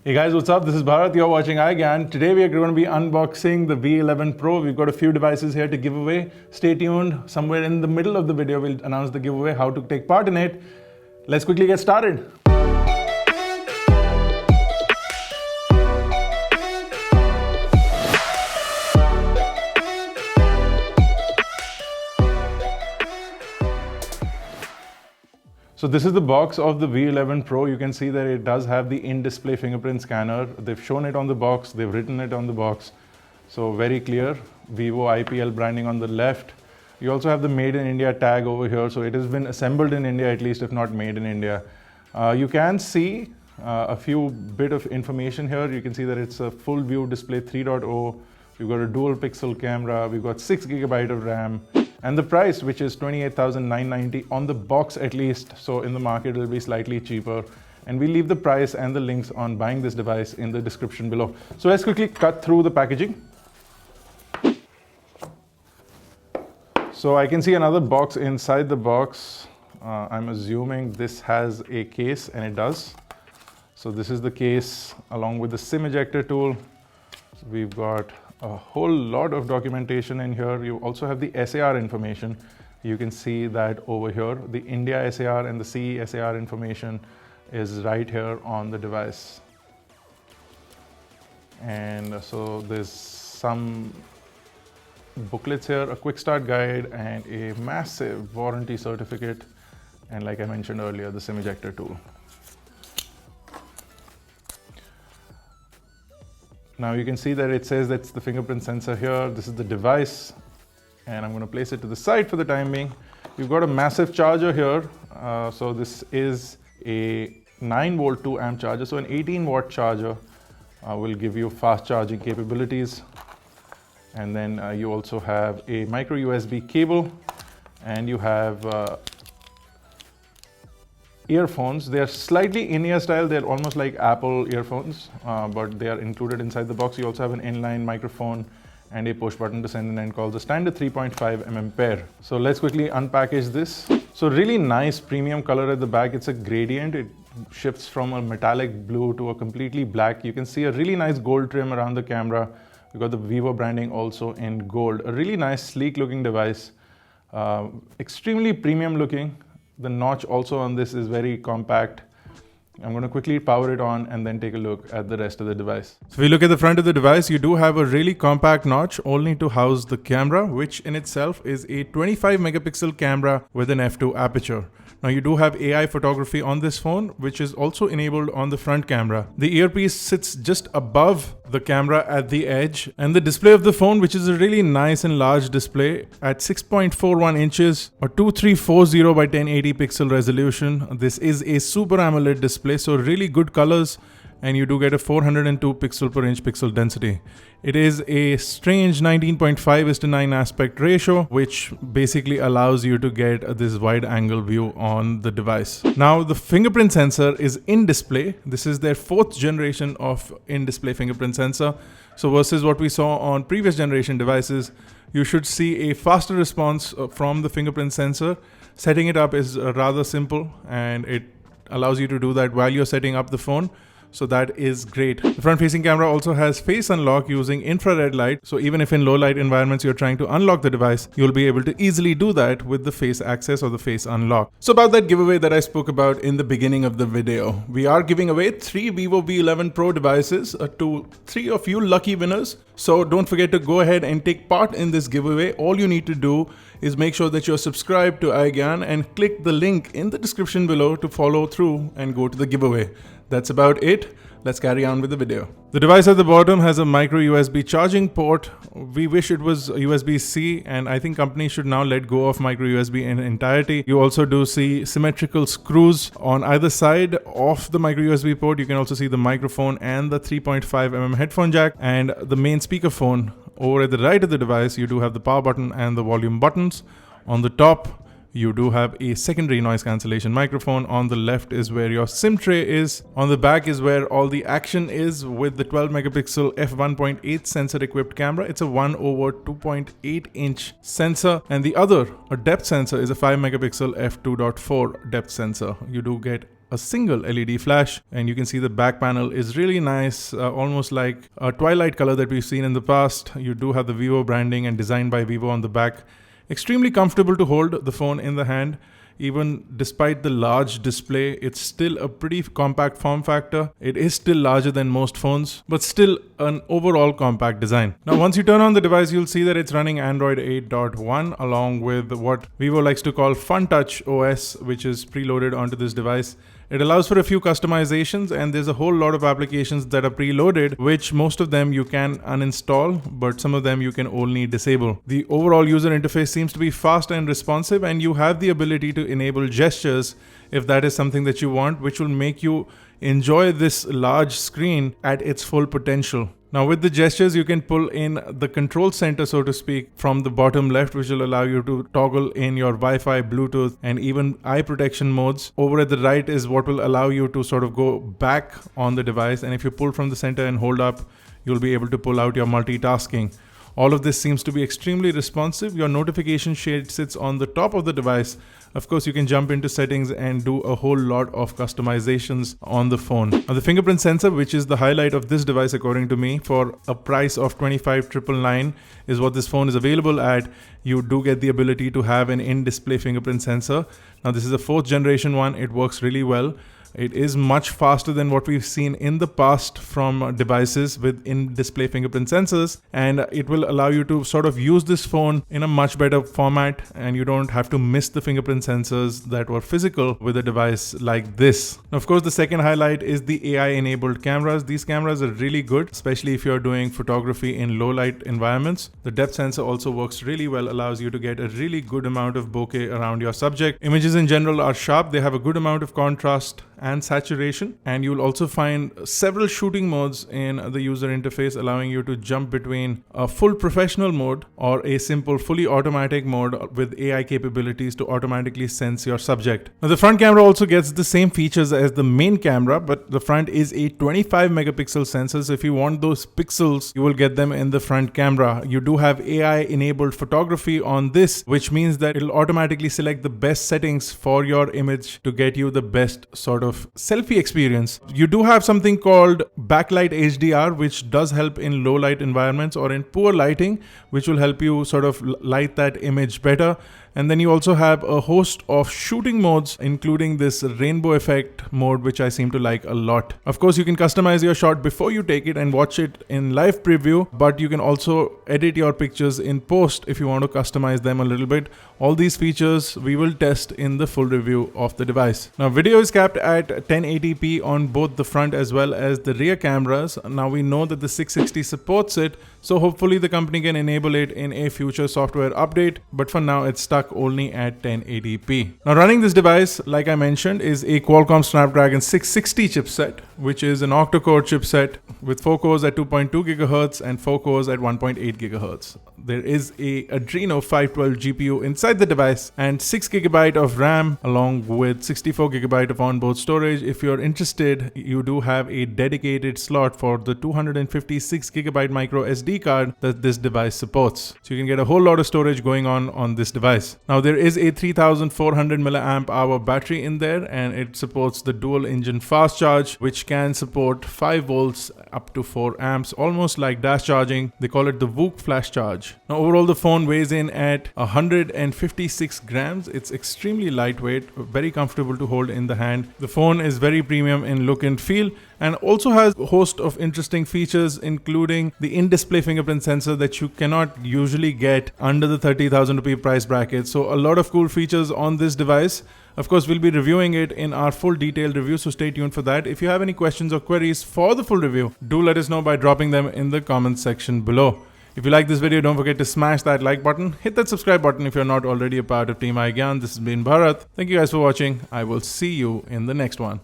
Hey guys, what's up? This is Bharat. You're watching iGyaan. Today we are going to be unboxing the V11 Pro. We've got a few devices here to give away. Stay tuned. Somewhere in the middle of the video, we'll announce the giveaway, how to take part in it. Let's quickly get started. So this is the box of the V11 Pro. You can see that it does have the in-display fingerprint scanner. They've shown it on the box, they've written it on the box. So very clear, Vivo IPL branding on the left. You also have the Made in India tag over here. So it has been assembled in India, at least if not made in India. You can see a few bit of information here. You can see that it's a full view display 3.0. We've got a dual pixel camera. We've got 6 GB of RAM. And the price, which is 28,990 on the box at least, so in the market it will be slightly cheaper. And we'll leave the price and the links on buying this device in the description below. So let's quickly cut through the packaging. So I can see another box inside the box. I'm assuming this has a case, and it does. So this is the case along with the SIM ejector tool. So we've got a whole lot of documentation in here. You also have the SAR information. You can see that over here, the India SAR and the CE SAR information is right here on the device. And so there's some booklets here, a quick start guide, and a massive warranty certificate. And like I mentioned earlier, the SIM ejector tool. Now you can see that it says that's the fingerprint sensor here. This is the device, and I'm going to place it to the side for the time being. We've got a massive charger here. So this is a 9-volt 2-amp charger. So an 18-watt charger will give you fast charging capabilities. And then you also have a micro USB cable, and you have earphones. They are slightly in-ear style. They're almost like Apple earphones, but they are included inside the box. You also have an inline microphone and a push button to send an end call, the standard 3.5mm pair. So let's quickly unpackage this. So really nice premium color at the back. It's a gradient. It shifts from a metallic blue to a completely black. You can see a really nice gold trim around the camera. We've got the Vivo branding also in gold. A really nice sleek looking device, extremely premium looking. The notch also on this is very compact. I'm going to quickly power it on and then take a look at the rest of the device. So if you look at the front of the device, you do have a really compact notch only to house the camera, which in itself is a 25 megapixel camera with an f2 aperture. Now you do have AI photography on this phone, which is also enabled on the front camera. The earpiece sits just above the camera at the edge, and the display of the phone, which is a really nice and large display at 6.41 inches or 2340 by 1080 pixel resolution. This is a Super AMOLED display, so really good colors, and you do get a 402 pixel per inch pixel density. It is a strange 19.5:9 aspect ratio, which basically allows you to get this wide angle view on the device. Now the fingerprint sensor is in display. This is their 4th generation of in-display fingerprint sensor. So versus what we saw on previous generation devices, you should see a faster response from the fingerprint sensor. Setting it up is rather simple, and it allows you to do that while you're setting up the phone. So that is great. The front-facing camera also has face unlock using infrared light. So even if in low light environments you're trying to unlock the device, you'll be able to easily do that with the face access or the face unlock. So about that giveaway that I spoke about in the beginning of the video, we are giving away 3 Vivo V11 Pro devices to 3 of you lucky winners. So don't forget to go ahead and take part in this giveaway. All you need to do is make sure that you're subscribed to iGyaan and click the link in the description below to follow through and go to the giveaway. That's about it. Let's carry on with the video. The device at the bottom has a micro USB charging port. We wish it was USB-C, and I think companies should now let go of micro USB in entirety. You also do see symmetrical screws on either side of the micro USB port. You can also see the microphone and the 3.5mm headphone jack and the main speakerphone. Over at the right of the device, you do have the power button and the volume buttons. On the top, you do have a secondary noise cancellation microphone. On the left is where your SIM tray is. On the back is where all the action is with the 12 megapixel f1.8 sensor equipped camera. It's a 1/2.8 inch sensor, and the other, a depth sensor, is a 5 megapixel f2.4 depth sensor. You do get a single LED flash. And you can see the back panel is really nice, almost like a twilight color that we've seen in the past. You do have the Vivo branding and designed by Vivo on the back. Extremely comfortable to hold the phone in the hand. Even despite the large display, it's still a pretty compact form factor. It is still larger than most phones, but still an overall compact design. Now, once you turn on the device, you'll see that it's running Android 8.1 along with what Vivo likes to call Fun Touch OS, which is preloaded onto this device. It allows for a few customizations, and there's a whole lot of applications that are preloaded, which most of them you can uninstall, but some of them you can only disable. The overall user interface seems to be fast and responsive, and you have the ability to enable gestures if that is something that you want, which will make you enjoy this large screen at its full potential. Now, with the gestures, you can pull in the control center, so to speak, from the bottom left, which will allow you to toggle in your Wi-Fi, Bluetooth, and even eye protection modes. Over at the right is what will allow you to sort of go back on the device. And if you pull from the center and hold up, you'll be able to pull out your multitasking. All of this seems to be extremely responsive. Your notification shade sits on the top of the device. Of course, you can jump into settings and do a whole lot of customizations on the phone. Now, the fingerprint sensor, which is the highlight of this device according to me, for a price of $25,999 is what this phone is available at. You do get the ability to have an in-display fingerprint sensor. Now, this is a 4th generation one. It works really well. It is much faster than what we've seen in the past from devices with in-display fingerprint sensors, and it will allow you to sort of use this phone in a much better format, and you don't have to miss the fingerprint sensors that were physical with a device like this. Now, of course, the second highlight is the AI-enabled cameras. These cameras are really good, especially if you're doing photography in low-light environments. The depth sensor also works really well, allows you to get a really good amount of bokeh around your subject. Images in general are sharp. They have a good amount of contrast and saturation, and you'll also find several shooting modes in the user interface, allowing you to jump between a full professional mode or a simple fully automatic mode with AI capabilities to automatically sense your subject. Now, the front camera also gets the same features as the main camera, but the front is a 25 megapixel sensor. So if you want those pixels, you will get them in the front camera. You do have AI enabled photography on this, which means that it'll automatically select the best settings for your image to get you the best sort of selfie experience. You do have something called backlight HDR, which does help in low light environments or in poor lighting, which will help you sort of light that image better. And then you also have a host of shooting modes, including this rainbow effect mode, which I seem to like a lot. Of course, you can customize your shot before you take it and watch it in live preview, but you can also edit your pictures in post if you want to customize them a little bit. All these features we will test in the full review of the device. Now, video is capped at 1080p on both the front as well as the rear cameras. Now, we know that the 660 supports it, so hopefully the company can enable it in a future software update, but for now it's stuck only at 1080p. Now, running this device, like I mentioned, is a Qualcomm Snapdragon 660 chipset, which is an octa-core chipset with 4 cores at 2.2 GHz and 4 cores at 1.8 GHz. There is a Adreno 512 GPU inside the device and 6 GB of RAM along with 64 GB of onboard storage. If you're interested, you do have a dedicated slot for the 256 GB micro SD card that this device supports. So you can get a whole lot of storage going on this device. Now, there is a 3400 milliamp hour battery in there, and it supports the dual engine fast charge, which can support 5 volts up to 4 amps, almost like dash charging. They call it the VOOC flash charge. Now, overall, the phone weighs in at 156 grams. It's extremely lightweight, very comfortable to hold in the hand. The phone is very premium in look and feel, and also has a host of interesting features, including the in-display fingerprint sensor that you cannot usually get under the 30,000 rupee price bracket. So a lot of cool features on this device. Of course, we'll be reviewing it in our full detailed review, so stay tuned for that. If you have any questions or queries for the full review, do let us know by dropping them in the comments section below. If you like this video, don't forget to smash that like button. Hit that subscribe button if you're not already a part of Team iGyaan. This has been Bharat. Thank you guys for watching. I will see you in the next one.